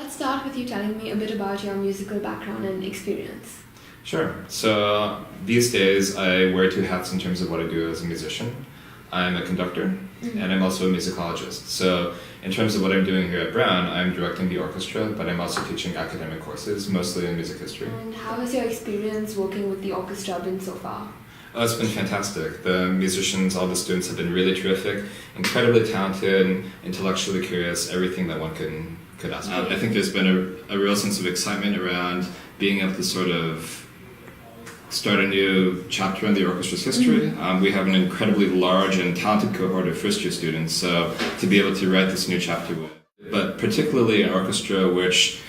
Let's start with you telling me a bit about your musical background and experience. Sure. So these days I wear two hats in terms of what I do as a musician. I'm a conductor and I'm also a musicologist. So in terms of what I'm doing here at Brown, I'm directing the orchestra, but I'm also teaching academic courses, mostly in music history. And how has your experience working with the orchestra been so far? Oh, it's been fantastic. The musicians, all the students have been really terrific, incredibly talented, intellectually curious, everything that one could ask for. I think there's been a real sense of excitement around being able to sort of start a new chapter in the orchestra's history. We have an incredibly large and talented cohort of first-year students, so to be able to write this new chapter with, but particularly an orchestra which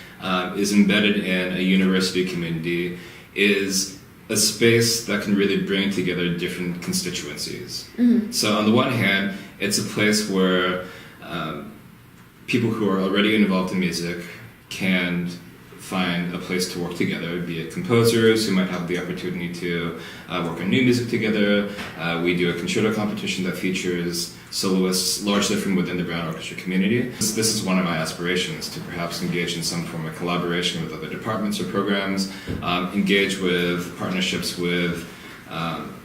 is embedded in a university community, is a space that can really bring together different constituencies. So on the one hand, it's a place where people who are already involved in music can find a place to work together, be it composers who might have the opportunity to work on new music together. We do a concerto competition that features soloists largely from within the Brown Orchestra community. This is one of my aspirations, to perhaps engage in some form of collaboration with other departments or programs, engage with partnerships with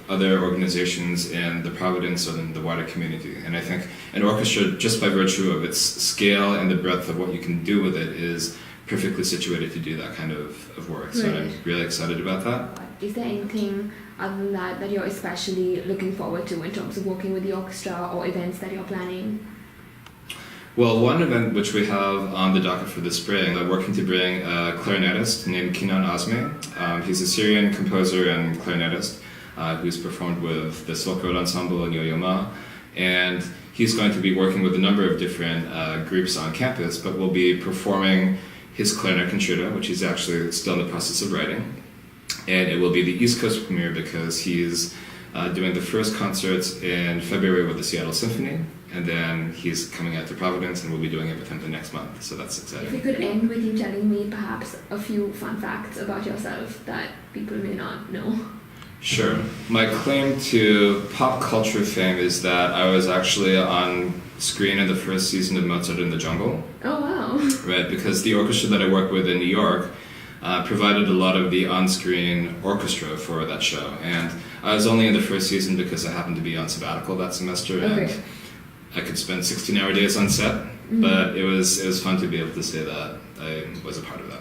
other organizations in the Providence or in the wider community. And I think an orchestra, just by virtue of its scale and the breadth of what you can do with it, is perfectly situated to do that kind of work. So I'm really excited about that. Is there anything other than that you're especially looking forward to in terms of working with the orchestra or events that you're planning? Well, one event which we have on the docket for this spring, we're working to bring a clarinetist named Kinan Azmi. He's a Syrian composer and clarinetist who's performed with the Silk Road Ensemble in Yo-Yo Ma. And he's going to be working with a number of different groups on campus, but will be performing his clarinet concerto, which he's actually still in the process of writing. And it will be the East Coast premiere because he's doing the first concerts in February with the Seattle Symphony, and then he's coming out to Providence and we'll be doing it with him the next month, so that's exciting. If you could end with you telling me perhaps a few fun facts about yourself that people may not know. Sure. My claim to pop culture fame is that I was actually on screen in the first season of Mozart in the Jungle. Oh, wow. Right, because the orchestra that I work with in New York provided a lot of the on-screen orchestra for that show. And I was only in the first season because I happened to be on sabbatical that semester, and I could spend 16-hour days on set, but it was fun to be able to say that I was a part of that.